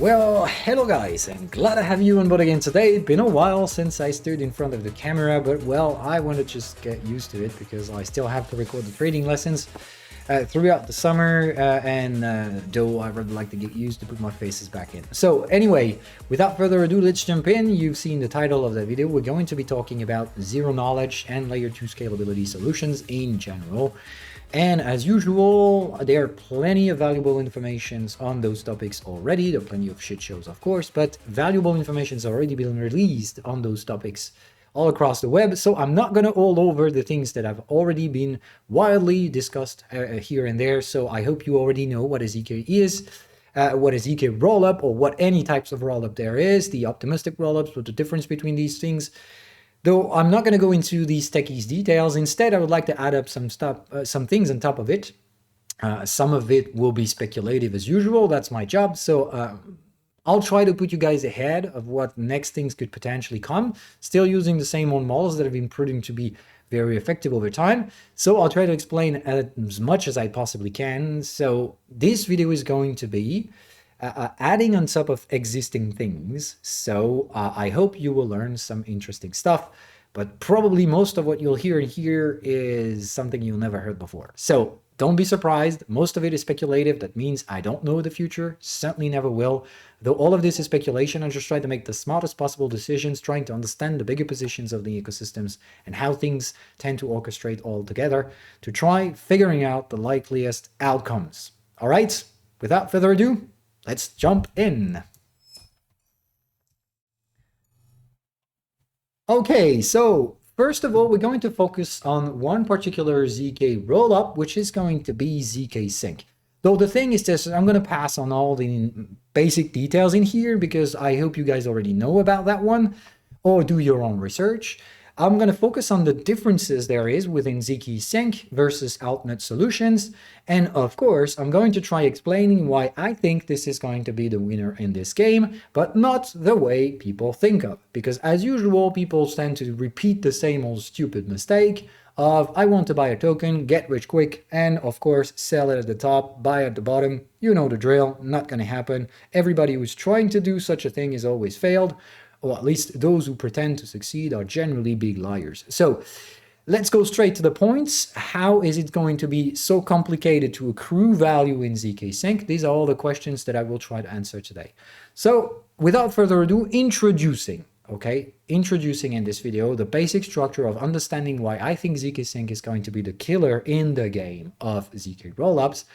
Well, hello guys, and glad to have you on board again today. It's been a while since I stood in front of the camera, but well, I want to just get used to it because I still have to record the trading lessons throughout the summer, though I would like to get used to put my faces back in. So anyway, without further ado, let's jump in. You've seen the title of the video. We're going to be talking about zero knowledge and layer 2 scalability solutions in general. And as usual, there are plenty of valuable informations on those topics already. There are plenty of shit shows, of course, but valuable information has already been released on those topics all across the web. So I'm not going to all over the things that have already been widely discussed here and there. So I hope you already know what a ZK is, what a ZK rollup, or what any types of rollup there is, the optimistic rollups, what the difference between these things. Though I'm not going to go into these techies details. Instead, I would like to add up some stuff, some things on top of it. Some of it will be speculative as usual. That's my job. So I'll try to put you guys ahead of what next things could potentially come, still using the same old models that have been proving to be very effective over time. So I'll try to explain as much as I possibly can. So this video is going to be adding on top of existing things. So I hope you will learn some interesting stuff, but probably most of what you'll hear here is something you've never heard before. So don't be surprised. Most of it is speculative. That means I don't know the future, certainly never will. Though all of this is speculation, I just try to make the smartest possible decisions, trying to understand the bigger positions of the ecosystems and how things tend to orchestrate all together to try figuring out the likeliest outcomes. All right, without further ado, let's jump in. Okay, so first of all, we're going to focus on one particular ZK rollup, which is going to be ZKSync. Though the thing is this, I'm going to pass on all the basic details in here because I hope you guys already know about that one or do your own research. I'm going to focus on the differences there is within ZKSync versus alternate solutions. And of course, I'm going to try explaining why I think this is going to be the winner in this game, but not the way people think of. Because as usual, people tend to repeat the same old stupid mistake of I want to buy a token, get rich quick, and of course, sell it at the top, buy at the bottom. You know the drill, not going to happen. Everybody who's trying to do such a thing has always failed. Or at least those who pretend to succeed are generally big liars. So let's go straight to the points. How is it going to be so complicated to accrue value in ZKSync? These are all the questions that I will try to answer today. So without further ado, introducing in this video the basic structure of understanding why I think ZKSync is going to be the killer in the game of ZK rollups.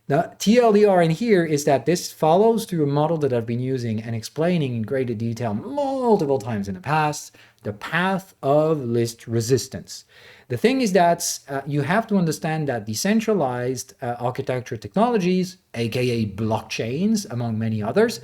Now, TLDR in here is that this follows through a model that I've been using and explaining in greater detail multiple times in the past, the path of least resistance. The thing is that you have to understand that decentralized architecture technologies, aka blockchains, among many others,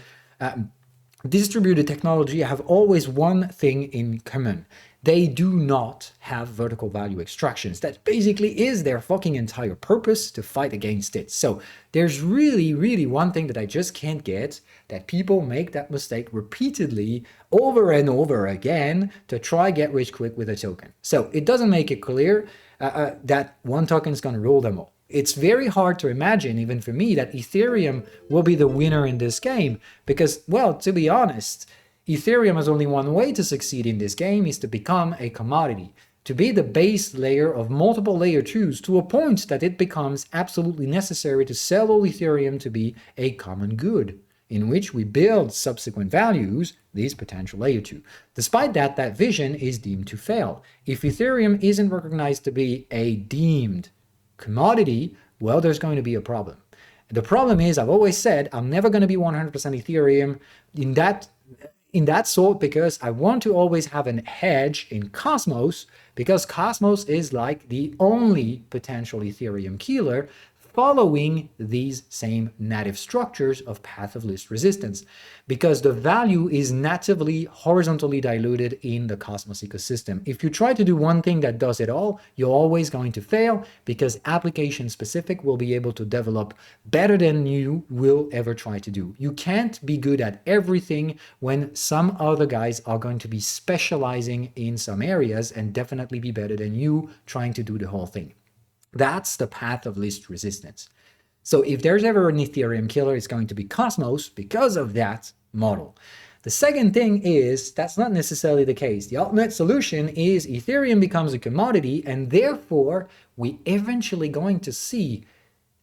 distributed technology have always one thing in common. They do not have vertical value extractions. That basically is their fucking entire purpose, to fight against it. So there's really one thing that I just can't get, that people make that mistake repeatedly over and over again to try get rich quick with a token. So it doesn't make it clear that one token is going to rule them all. It's very hard to imagine, even for me, that Ethereum will be the winner in this game because, well, to be honest, Ethereum has only one way to succeed in this game, is to become a commodity, to be the base layer of multiple layer 2s to a point that it becomes absolutely necessary to sell all Ethereum to be a common good, in which we build subsequent values, these potential layer 2. Despite that, that vision is deemed to fail. If Ethereum isn't recognized to be a deemed commodity, well, there's going to be a problem. The problem is, I've always said, I'm never going to be 100% Ethereum in that sort because I want to always have an hedge in Cosmos, because Cosmos is like the only potential Ethereum killer following these same native structures of path of least resistance, because the value is natively horizontally diluted in the Cosmos ecosystem. If you try to do one thing that does it all, you're always going to fail, because application specific will be able to develop better than you will ever try to do. You can't be good at everything when some other guys are going to be specializing in some areas and definitely be better than you trying to do the whole thing. That's the path of least resistance. So if there's ever an Ethereum killer, it's going to be Cosmos because of that model. The second thing is that's not necessarily the case. The ultimate solution is Ethereum becomes a commodity, and therefore we eventually going to see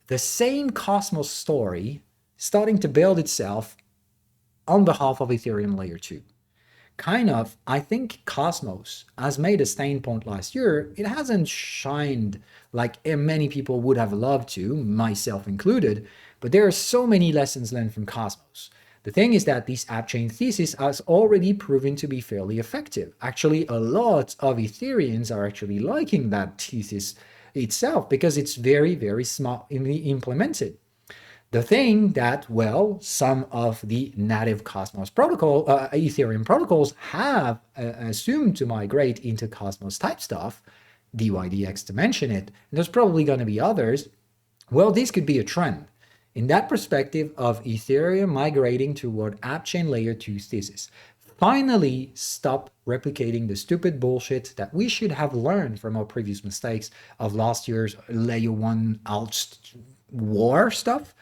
the same Cosmos story starting to build itself on behalf of Ethereum layer 2. Kind of, I think Cosmos has made a staying point last year. It hasn't shined like many people would have loved to, myself included, but there are so many lessons learned from Cosmos. The thing is that this app chain thesis has already proven to be fairly effective. Actually, a lot of Ethereans are actually liking that thesis itself because it's very, very smartly implemented. The thing that, well, some of the native Cosmos protocol, Ethereum protocols have assumed to migrate into Cosmos type stuff, DYDX to mention it, and there's probably going to be others, well, this could be a trend. In that perspective of Ethereum migrating toward app chain layer 2 thesis, finally stop replicating the stupid bullshit that we should have learned from our previous mistakes of last year's layer 1 alt war stuff,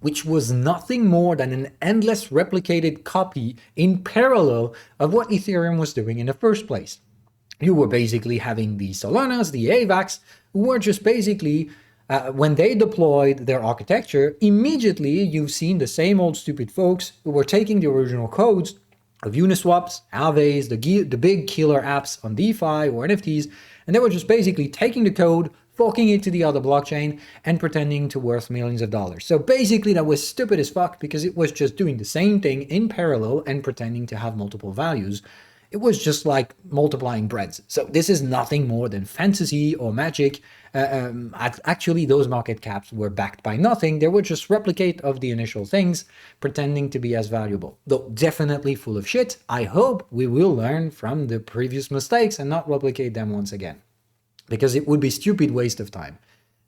which was nothing more than an endless replicated copy in parallel of what Ethereum was doing in the first place. You were basically having the Solanas, the AVAX, who were just basically, when they deployed their architecture, immediately you've seen the same old stupid folks who were taking the original codes of Uniswaps, Aves, the big killer apps on DeFi or NFTs, and they were just basically taking the code, forking it to the other blockchain, and pretending to worth millions of dollars. So basically that was stupid as fuck because it was just doing the same thing in parallel and pretending to have multiple values. It was just like multiplying breads. So this is nothing more than fantasy or magic. Actually, those market caps were backed by nothing. They were just replicate of the initial things, pretending to be as valuable. Though definitely full of shit. I hope we will learn from the previous mistakes and not replicate them once again, because it would be stupid waste of time.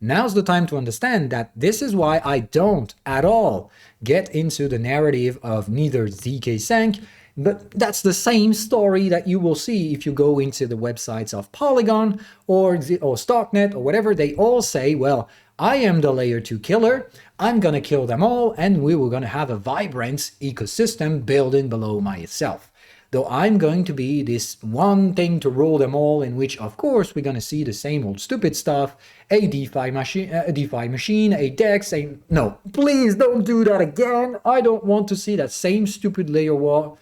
Now's the time to understand that this is why I don't at all get into the narrative of neither ZKSync, but that's the same story that you will see if you go into the websites of Polygon or Starknet or whatever. They all say, well, I am the layer 2 killer, I'm gonna kill them all, and we were gonna have a vibrant ecosystem building below myself. Though I'm going to be this one thing to rule them all, in which, of course, we're going to see the same old stupid stuff, a DeFi machine, a DEX, no, please don't do that again. I don't want to see that same stupid layer 1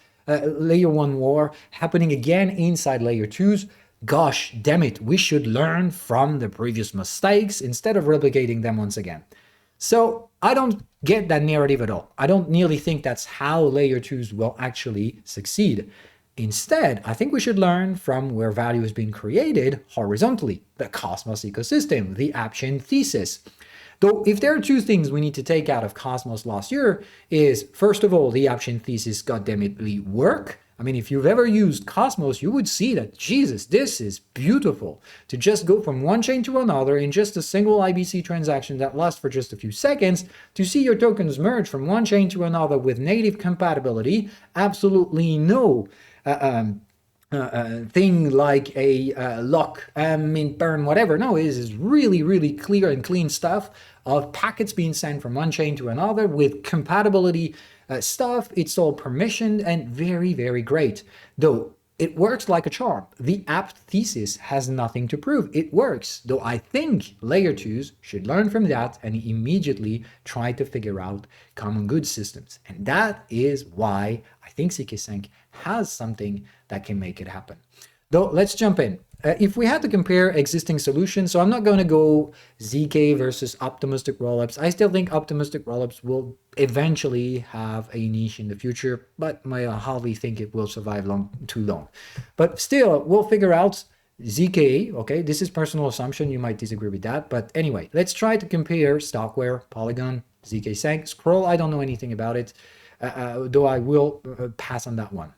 war happening again inside layer 2s. Gosh damn it, we should learn from the previous mistakes instead of replicating them once again. So I don't get that narrative at all. I don't nearly think that's how layer 2s will actually succeed. Instead, I think we should learn from where value has been created horizontally, the Cosmos ecosystem, the app chain thesis. Though if there are two things we need to take out of Cosmos last year is, first of all, the app chain thesis goddammit work. I mean, if you've ever used Cosmos, you would see that, Jesus, this is beautiful. To just go from one chain to another in just a single IBC transaction that lasts for just a few seconds, to see your tokens merge from one chain to another with native compatibility, absolutely no thing like a lock, mint burn, whatever. No, it is really, really clear and clean stuff of packets being sent from one chain to another with compatibility stuff. It's all permissioned and very, very great. Though it works like a charm. The app thesis has nothing to prove. It works. Though I think layer 2s should learn from that and immediately try to figure out common good systems. And that is why I think ZKSync has something that can make it happen. Though let's jump in. If we had to compare existing solutions, so I'm not going to go ZK versus optimistic rollups. I still think optimistic rollups will eventually have a niche in the future, but I hardly think it will survive too long. But still, we'll figure out ZK. Okay, this is personal assumption. You might disagree with that. But anyway, let's try to compare Starkware, Polygon, ZKSync. Scroll, I don't know anything about it, though I will pass on that one.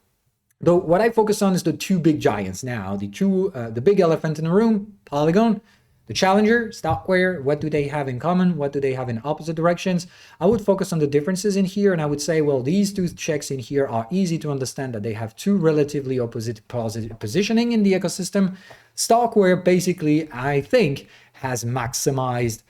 Though what I focus on is the two big giants now, the big elephant in the room, Polygon, the challenger, Starkware. What do they have in common? What do they have in opposite directions? I would focus on the differences in here, and I would say, well, these two checks in here are easy to understand that they have two relatively opposite positioning in the ecosystem. Starkware basically, I think, has maximized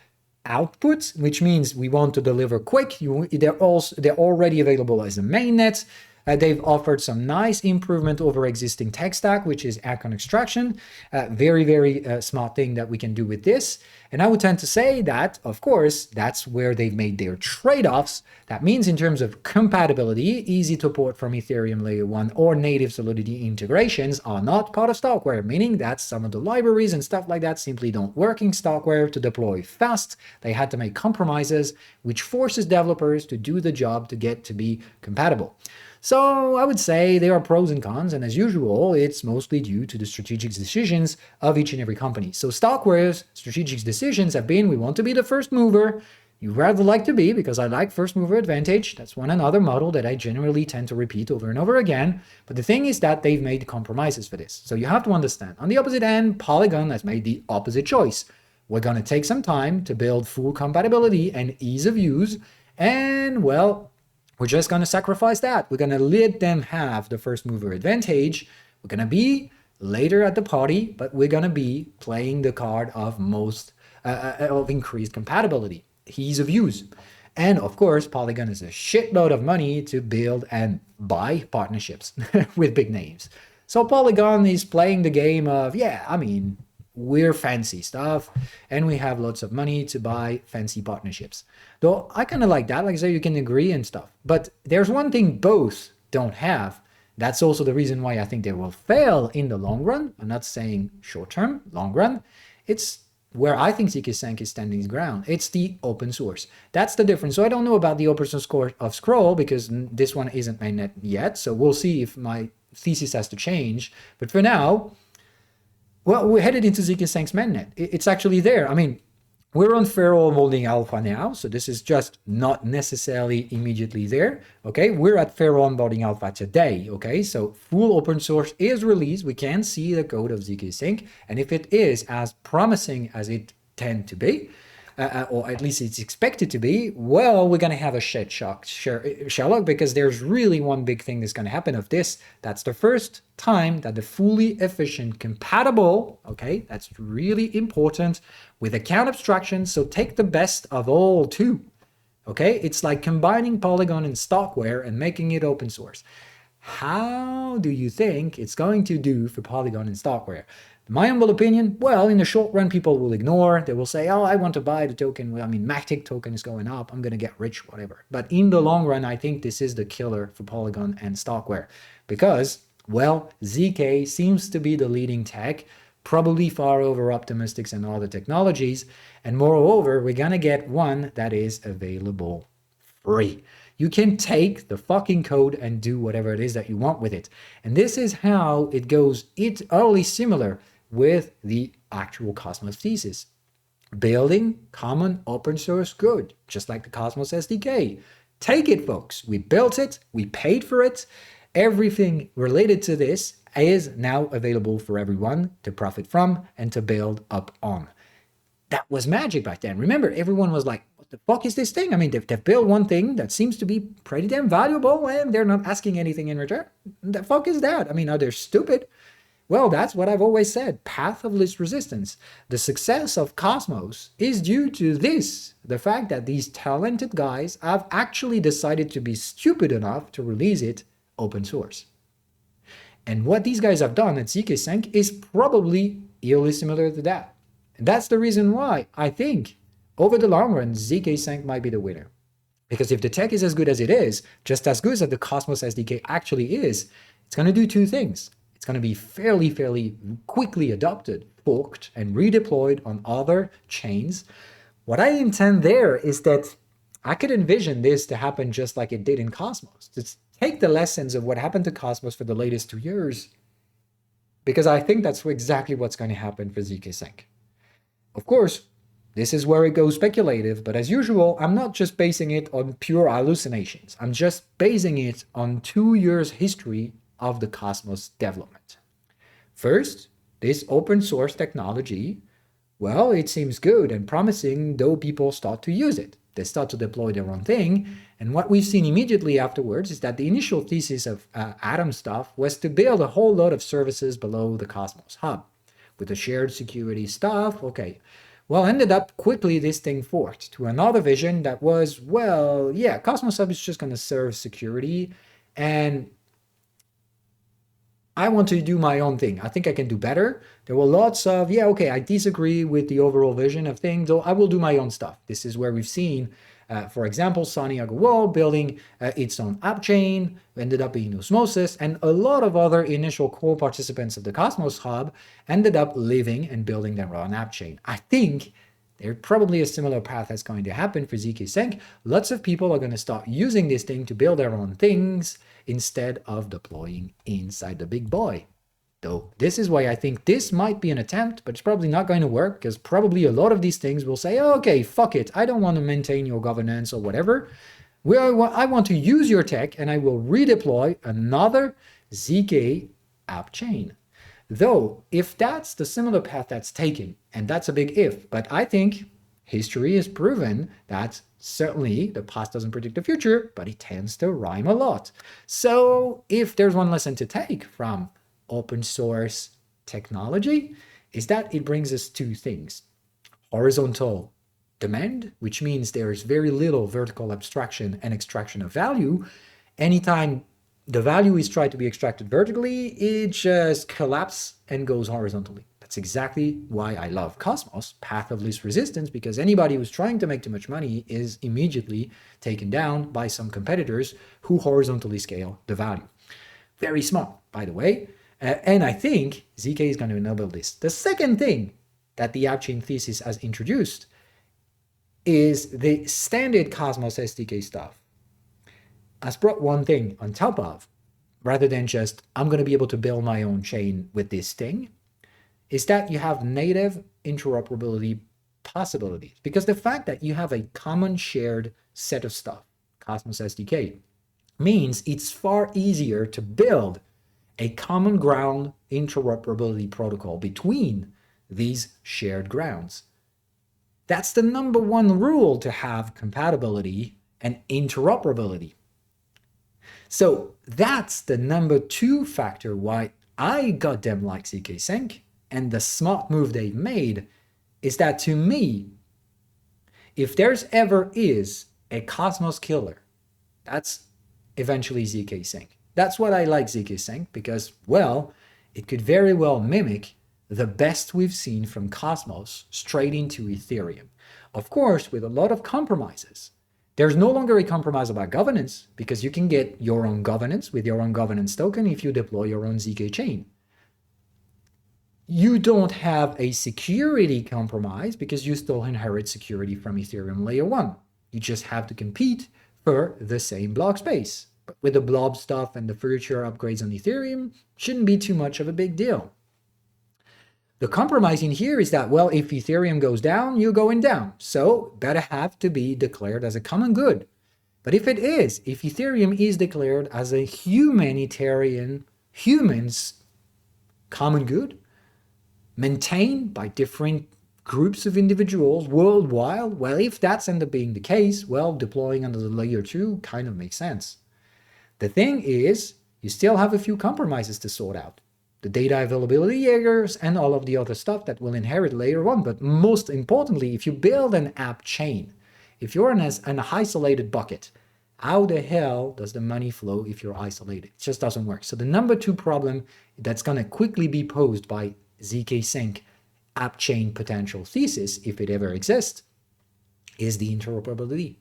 output, which means we want to deliver quick. They're already available as a mainnet. They've offered some nice improvement over existing tech stack, which is icon extraction. Very, very smart thing that we can do with this. And I would tend to say that, of course, that's where they've made their trade-offs. That means in terms of compatibility, easy to port from Ethereum Layer 1 or native Solidity integrations are not part of Starkware, meaning that some of the libraries and stuff like that simply don't work in Starkware to deploy fast. They had to make compromises, which forces developers to do the job to get to be compatible. So I would say there are pros and cons, and as usual, it's mostly due to the strategic decisions of each and every company. So Starkware's strategic decisions have been, we want to be the first mover. You rather like to be, because I like first mover advantage. That's one another model that I generally tend to repeat over and over again. But the thing is that they've made compromises for this. So you have to understand, on the opposite end, Polygon has made the opposite choice. We're going to take some time to build full compatibility and ease of use, and well, we're just going to sacrifice that. We're going to let them have the first mover advantage. We're going to be later at the party, but we're going to be playing the card of of increased compatibility, ease of use. And of course, Polygon is a shitload of money to build and buy partnerships with big names. So Polygon is playing the game of, yeah, I mean, we're fancy stuff and we have lots of money to buy fancy partnerships. Though I kind of like that, like I say, you can agree and stuff. But there's one thing both don't have. That's also the reason why I think they will fail in the long run. I'm not saying short term, long run. It's where I think ZKSync is standing its ground. It's the open source. That's the difference. So I don't know about the open source core of Scroll because this one isn't mainnet yet. So we'll see if my thesis has to change. But for now, well, we're headed into ZKSync's mainnet. It's actually there. I mean, we're on Feral Molding Alpha now, so this is just not necessarily immediately there, okay? We're at Feral Molding Alpha today, okay? So full open source is released. We can see the code of ZKSync, and if it is as promising as it tend to be, or at least it's expected to be, well, we're going to have a shell shock because there's really one big thing that's going to happen of this. That's the first time that the fully efficient compatible, okay, that's really important, with account abstraction. So take the best of all two, okay? It's like combining Polygon and Starkware and making it open source. How do you think it's going to do for Polygon and Starkware? My humble opinion, well, in the short run, people will ignore. They will say, oh, I want to buy the token. Well, I mean, Matic token is going up. I'm going to get rich, whatever. But in the long run, I think this is the killer for Polygon and Starkware because, well, ZK seems to be the leading tech, probably far over optimistics and other technologies. And moreover, we're going to get one that is available free. You can take the fucking code and do whatever it is that you want with it. And this is how it goes. It's early similar with the actual Cosmos thesis. Building common open source good, just like the Cosmos SDK. Take it, folks. We built it. We paid for it. Everything related to this is now available for everyone to profit from and to build up on. That was magic back then. Remember, everyone was like, what the fuck is this thing? I mean, they've built one thing that seems to be pretty damn valuable and they're not asking anything in return. The fuck is that? I mean, are they stupid? Well, that's what I've always said, path of least resistance. The success of Cosmos is due to this, the fact that these talented guys have actually decided to be stupid enough to release it open source. And what these guys have done at ZKSync is probably eerily similar to that. And that's the reason why I think over the long run, ZKSync might be the winner. Because if the tech is as good as it is, just as good as the Cosmos SDK actually is, it's going to do two things. It's going to be fairly quickly adopted, forked, and redeployed on other chains. What I intend there is that I could envision this to happen just like it did in Cosmos. To take the lessons of what happened to Cosmos for the latest 2 years, because I think that's exactly what's going to happen for ZKSync. Of course, this is where it goes speculative, but as usual, I'm not just basing it on pure hallucinations. I'm just basing it on 2 years history of the Cosmos development. First, this open source technology, well, it seems good and promising, though people start to use it. They start to deploy their own thing, and what we've seen immediately afterwards is that the initial thesis of Atom stuff was to build a whole lot of services below the Cosmos hub. With the shared security stuff, okay, Well, ended up quickly this thing forked to another vision that was, well, yeah, Cosmos Hub is just going to serve security, and I want to do my own thing. I think I can do better. There were lots of, yeah, okay, I disagree with the overall vision of things, though I will do my own stuff. This is where we've seen, for example, Santiago Wall building its own app chain, ended up being Osmosis, and a lot of other initial core participants of the Cosmos Hub ended up living and building their own app chain. I think there's probably a similar path that's going to happen for ZKSync. Lots of people are going to start using this thing to build their own things instead of deploying inside the big boy. Though this is why I think this might be an attempt, but it's probably not going to work, because probably a lot of these things will say, oh, okay, fuck it, I don't want to maintain your governance or whatever. I want to use your tech, and I will redeploy another ZK app chain. Though, if that's the similar path that's taken, and that's a big if, but I think history has proven that certainly the past doesn't predict the future, but it tends to rhyme a lot. So if there's one lesson to take from open source technology, is that it brings us two things. Horizontal demand, which means there is very little vertical abstraction and extraction of value. Anytime the value is tried to be extracted vertically, it just collapses and goes horizontally. That's exactly why I love Cosmos, path of least resistance, because anybody who's trying to make too much money is immediately taken down by some competitors who horizontally scale the value. Very smart, by the way. And I think ZK is going to enable this. The second thing that the AppChain thesis has introduced is the standard Cosmos SDK stuff has brought one thing on top of, rather than just, I'm going to be able to build my own chain with this thing, is that you have native interoperability possibilities. Because the fact that you have a common shared set of stuff, Cosmos SDK, means it's far easier to build a common ground interoperability protocol between these shared grounds. That's the number one rule to have compatibility and interoperability. So that's the number two factor why I goddamn like ZKSync, and the smart move they've made is that, to me, if there's ever is a Cosmos killer, that's eventually ZKSync. That's what I like ZKSync, because, well, it could very well mimic the best we've seen from Cosmos straight into Ethereum. Of course, with a lot of compromises. There's no longer a compromise about governance, because you can get your own governance with your own governance token if you deploy your own ZK chain. You don't have a security compromise because you still inherit security from Ethereum layer 1. You just have to compete for the same block space. But with the blob stuff and the future upgrades on Ethereum, shouldn't be too much of a big deal. The compromise in here is that, well, if Ethereum goes down, you're going down. So better have to be declared as a common good. But if it is, if Ethereum is declared as a humanitarian, humans common good, maintained by different groups of individuals worldwide, well, if that's end up being the case, well, deploying under the layer 2 kind of makes sense. The thing is, you still have a few compromises to sort out. The data availability errors and all of the other stuff that will inherit layer 1. But most importantly, if you build an app chain, if you're in an isolated bucket, how the hell does the money flow if you're isolated? It just doesn't work. So the number 2 problem that's going to quickly be posed by ZKSync app chain potential thesis, if it ever exists, is the interoperability.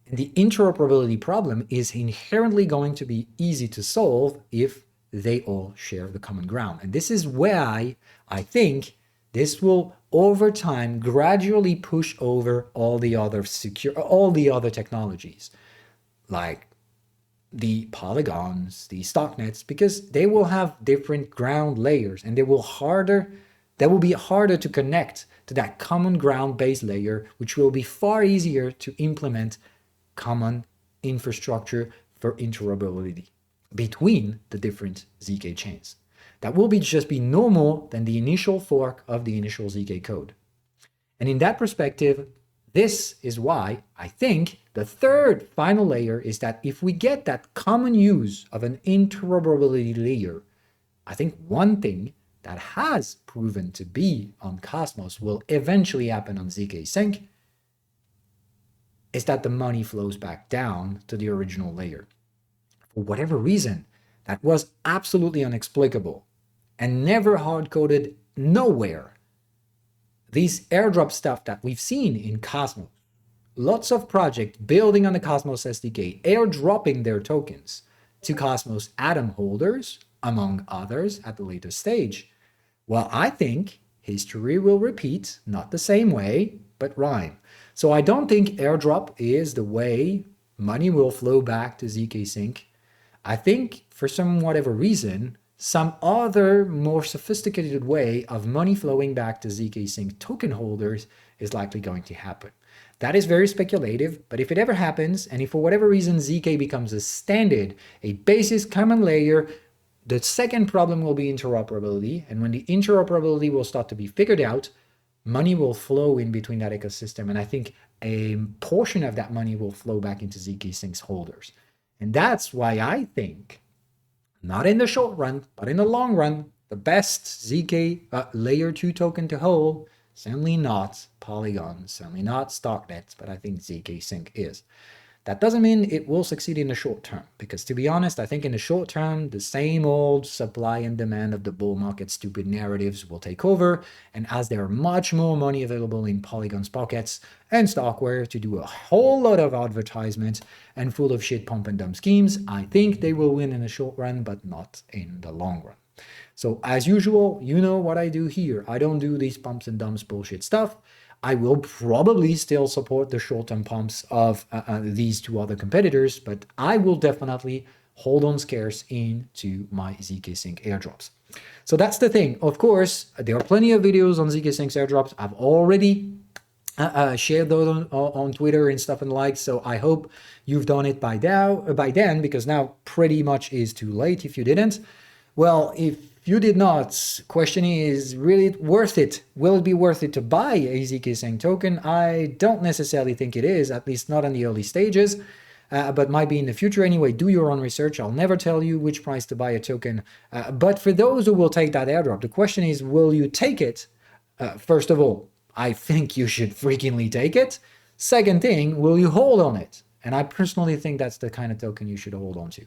And the interoperability problem is inherently going to be easy to solve if they all share the common ground. And this is why I think this will, over time, gradually push over all the other technologies, like the polygons, the stocknets, because they will have different ground layers, and they will be harder to connect to that common ground base layer, which will be far easier to implement common infrastructure for interoperability between the different ZK chains. That will just be no more than the initial fork of the initial ZK code. And in that perspective, this is why I think the third final layer is that if we get that common use of an interoperability layer, I think one thing that has proven to be on Cosmos will eventually happen on ZKSync is that the money flows back down to the original layer. For whatever reason, that was absolutely inexplicable and never hard-coded nowhere. These airdrop stuff that we've seen in Cosmos, lots of projects building on the Cosmos SDK, airdropping their tokens to Cosmos Atom holders, among others, at the later stage. Well, I think history will repeat, not the same way, but rhyme. So I don't think airdrop is the way money will flow back to ZKSync. I think, for some whatever reason, some other more sophisticated way of money flowing back to ZKSync token holders is likely going to happen. That is very speculative, but if it ever happens, and if for whatever reason ZK becomes a standard, a basis common layer, the second problem will be interoperability, and when the interoperability will start to be figured out, money will flow in between that ecosystem, and I think a portion of that money will flow back into ZKSync's holders. And that's why I think, not in the short run, but in the long run, the best ZK layer 2 token to hold, certainly not Polygon, certainly not Stocknet, but I think ZKSync is. That doesn't mean it will succeed in the short term, because to be honest, I think in the short term, the same old supply and demand of the bull market stupid narratives will take over, and as there are much more money available in Polygon's pockets and Stockware to do a whole lot of advertisement and full of shit pump and dump schemes, I think they will win in the short run, but not in the long run. So as usual, you know what I do here. I don't do these pumps and dumps bullshit stuff. I will probably still support the short-term pumps of these two other competitors, but I will definitely hold on scarce into my ZKSync airdrops. So that's the thing. Of course, there are plenty of videos on ZKSync's airdrops. I've already shared those on Twitter and stuff and like, so I hope you've done it by then, because now pretty much is too late if you didn't. Well, if you did not, question is, really worth it? Will it be worth it to buy a ZKSync token? I don't necessarily think it is, at least not in the early stages, but might be in the future anyway. Do your own research. I'll never tell you which price to buy a token. But for those who will take that airdrop, the question is, will you take it? First of all, I think you should freakingly take it. Second thing, will you hold on it? And I personally think that's the kind of token you should hold on to.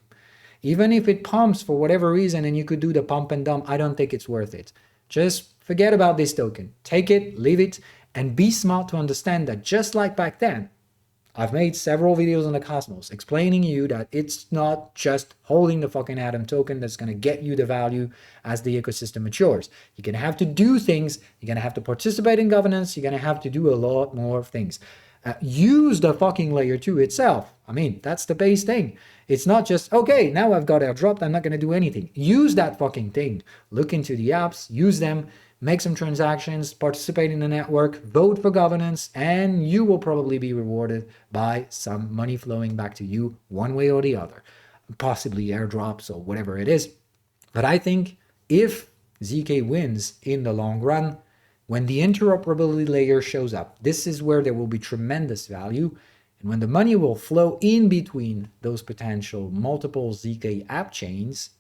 Even if it pumps for whatever reason and you could do the pump and dump, I don't think it's worth it. Just forget about this token. Take it, leave it, and be smart to understand that just like back then, I've made several videos on the Cosmos explaining you that it's not just holding the fucking Atom token that's going to get you the value as the ecosystem matures. You're going to have to do things. You're going to have to participate in governance. You're going to have to do a lot more things. Use the fucking layer 2 itself. I mean, that's the base thing. It's not just, okay, now I've got airdropped, I'm not going to do anything. Use that fucking thing. Look into the apps, use them, make some transactions, participate in the network, vote for governance, and you will probably be rewarded by some money flowing back to you one way or the other. Possibly airdrops or whatever it is. But I think if ZK wins in the long run, when the interoperability layer shows up, this is where there will be tremendous value. And when the money will flow in between those potential multiple ZK app chains,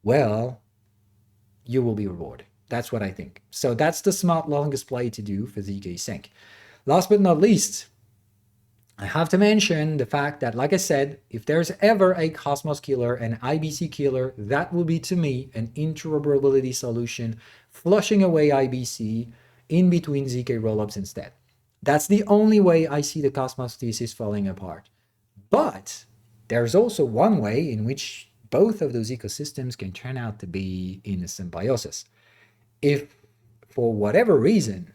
well, you will be rewarded. That's what I think. So that's the smart longest play to do for ZKSync. Last but not least, I have to mention the fact that, like I said, if there's ever a Cosmos killer, an IBC killer, that will be, to me, an interoperability solution, flushing away IBC in between ZK rollups instead. That's the only way I see the Cosmos thesis falling apart. But there's also one way in which both of those ecosystems can turn out to be in a symbiosis. If, for whatever reason,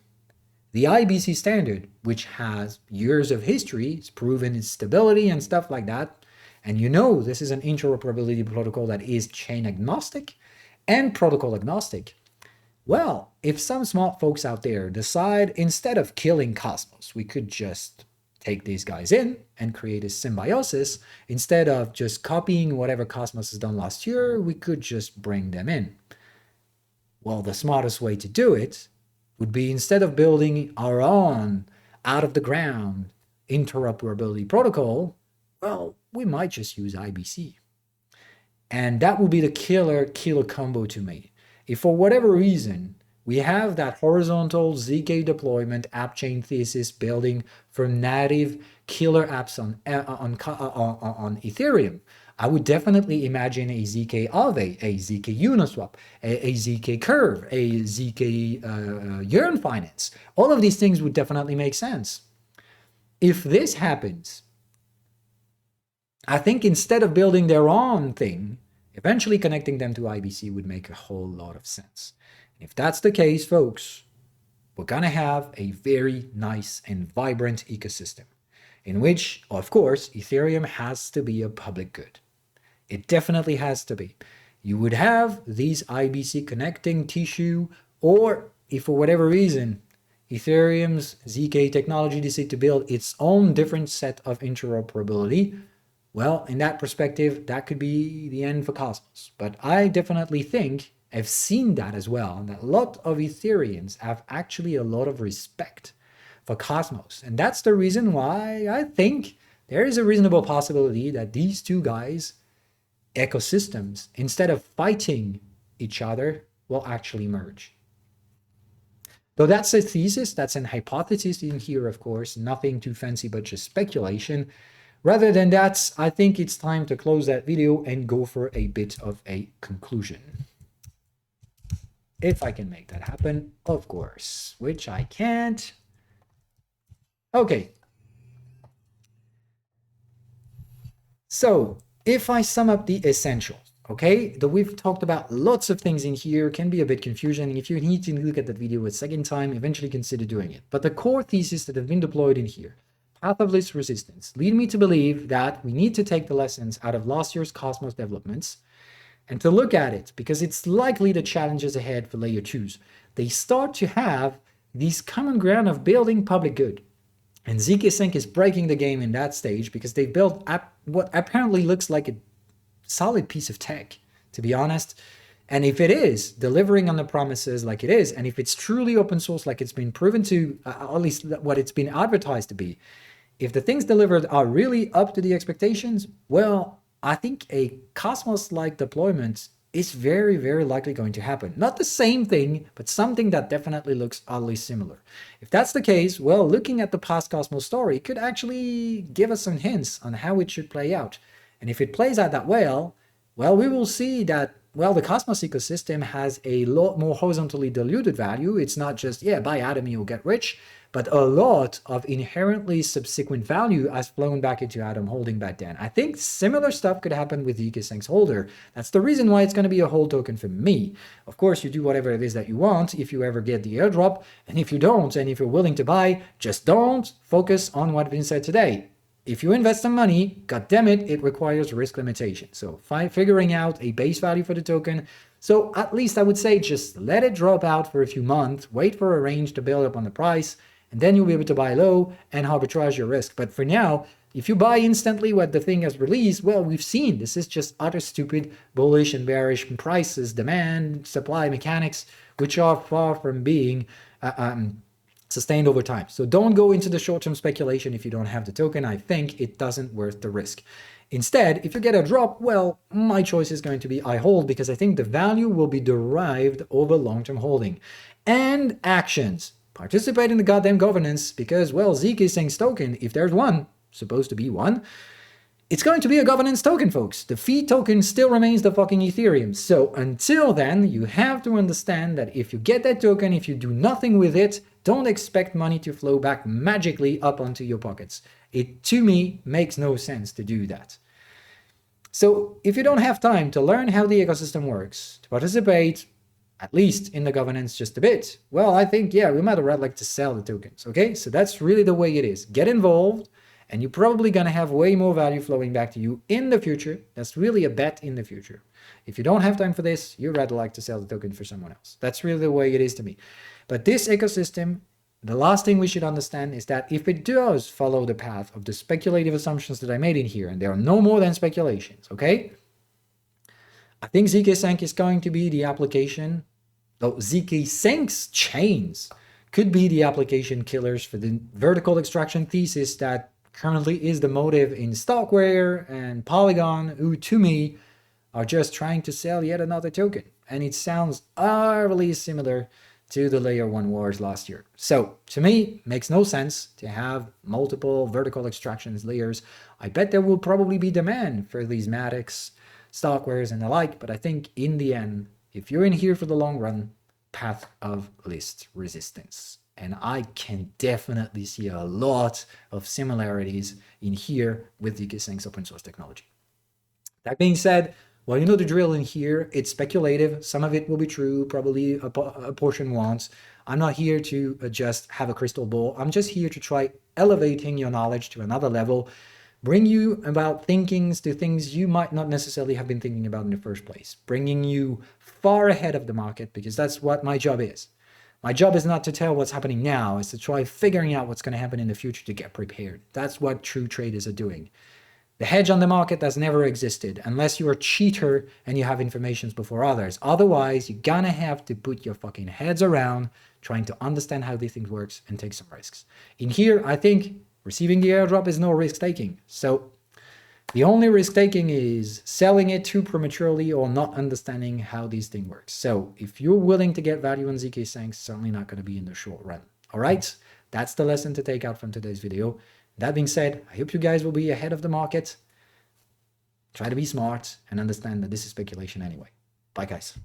the IBC standard, which has years of history, it's proven its stability and stuff like that, and you know this is an interoperability protocol that is chain agnostic and protocol agnostic, well, if some smart folks out there decide instead of killing Cosmos, we could just take these guys in and create a symbiosis, instead of just copying whatever Cosmos has done last year, we could just bring them in. Well, the smartest way to do it would be, instead of building our own out-of-the-ground interoperability protocol, well, we might just use IBC. And that would be the killer combo to me. if for whatever reason we have that horizontal ZK deployment app chain thesis building for native killer apps on Ethereum, I would definitely imagine a ZK Aave, a ZK Uniswap, a ZK Curve, a ZK Yearn Finance. All of these things would definitely make sense. If this happens, I think instead of building their own thing, eventually connecting them to IBC would make a whole lot of sense. If that's the case, folks, we're going to have a very nice and vibrant ecosystem in which, of course, Ethereum has to be a public good. It definitely has to be. You would have these IBC connecting tissue, or if for whatever reason, Ethereum's ZK technology decides to build its own different set of interoperability, well, in that perspective, that could be the end for Cosmos. But I definitely think I've seen that as well, that a lot of Ethereans have actually a lot of respect for Cosmos. And that's the reason why I think there is a reasonable possibility that these two guys, ecosystems, instead of fighting each other, will actually merge. Though that's a thesis, that's an hypothesis in here, of course, nothing too fancy, but just speculation. Rather than that, I think it's time to close that video and go for a bit of a conclusion. If I can make that happen, of course, which I can't. Okay. So if I sum up the essentials, okay, we've talked about lots of things in here, can be a bit confusing. If you need to look at that video a second time, eventually consider doing it. But the core thesis that have been deployed in here, path of least resistance, lead me to believe that we need to take the lessons out of last year's Cosmos developments and to look at it, because it's likely the challenges ahead for layer 2s. They start to have these common ground of building public good. And ZKSync is breaking the game in that stage because they built what apparently looks like a solid piece of tech, to be honest. And if it is delivering on the promises like it is, and if it's truly open source like it's been proven to, at least what it's been advertised to be, if the things delivered are really up to the expectations, well, I think a Cosmos-like deployment is very, very likely going to happen. Not the same thing, but something that definitely looks oddly similar. If that's the case, well, looking at the past Cosmos story could actually give us some hints on how it should play out. And if it plays out that well, we will see that, well, the Cosmos ecosystem has a lot more horizontally diluted value. It's not just, yeah, buy Atom, you'll get rich, but a lot of inherently subsequent value has flown back into Atom holding back then. I think similar stuff could happen with ZKSync's holder. That's the reason why it's going to be a hold token for me. Of course, you do whatever it is that you want if you ever get the airdrop, and if you don't, and if you're willing to buy, just don't focus on what's been said today. If you invest some money, goddammit, it requires risk limitation. So figuring out a base value for the token. So at least I would say just let it drop out for a few months, wait for a range to build up on the price, and then you'll be able to buy low and arbitrage your risk. But for now, if you buy instantly what the thing has released, well, we've seen this is just utter stupid bullish and bearish prices, demand, supply mechanics, which are far from being sustained over time. So don't go into the short-term speculation if you don't have the token. I think it doesn't worth the risk. Instead, if you get a drop, well, my choice is going to be I hold, because I think the value will be derived over long-term holding. And actions. Participate in the goddamn governance, because, well, ZKSync's token, if there's one, supposed to be one, it's going to be a governance token, folks. The fee token still remains the fucking Ethereum. So until then, you have to understand that if you get that token, if you do nothing with it, don't expect money to flow back magically up onto your pockets. It, to me, makes no sense to do that. So if you don't have time to learn how the ecosystem works, to participate, at least in the governance just a bit, well, I think, yeah, we might have like to sell the tokens, okay? So that's really the way it is. Get involved, and you're probably going to have way more value flowing back to you in the future. That's really a bet in the future. If you don't have time for this, you'd rather like to sell the token for someone else. That's really the way it is to me. But this ecosystem, the last thing we should understand is that if it does follow the path of the speculative assumptions that I made in here, and there are no more than speculations, okay? I think ZKSync is going to be the application, though ZKSync's chains could be the application killers for the vertical extraction thesis that currently is the motive in Stockware and Polygon, who to me are just trying to sell yet another token. and it sounds really similar to the layer 1 wars last year. So to me, makes no sense to have multiple vertical extractions layers. I bet there will probably be demand for these Matics, Stockwares, and the like, but I think in the end, if you're in here for the long run, path of least resistance. And I can definitely see a lot of similarities in here with ZKSync's open source technology. That being said, well, you know the drill in here. It's speculative. Some of it will be true, probably a portion won't. I'm not here to just have a crystal ball. I'm just here to try elevating your knowledge to another level, bring you about thinkings to things you might not necessarily have been thinking about in the first place, bringing you far ahead of the market, because that's what my job is. My job is not to tell what's happening now, it's to try figuring out what's going to happen in the future to get prepared. That's what true traders are doing. The hedge on the market has never existed unless you're a cheater and you have information before others. Otherwise, you're gonna have to put your fucking heads around trying to understand how these things works and take some risks. In here, I think receiving the airdrop is no risk taking. So the only risk taking is selling it too prematurely or not understanding how these things work. So if you're willing to get value on ZKSync, certainly not going to be in the short run. All right, that's the lesson to take out from today's video. That being said, I hope you guys will be ahead of the market. Try to be smart and understand that this is speculation anyway. Bye, guys.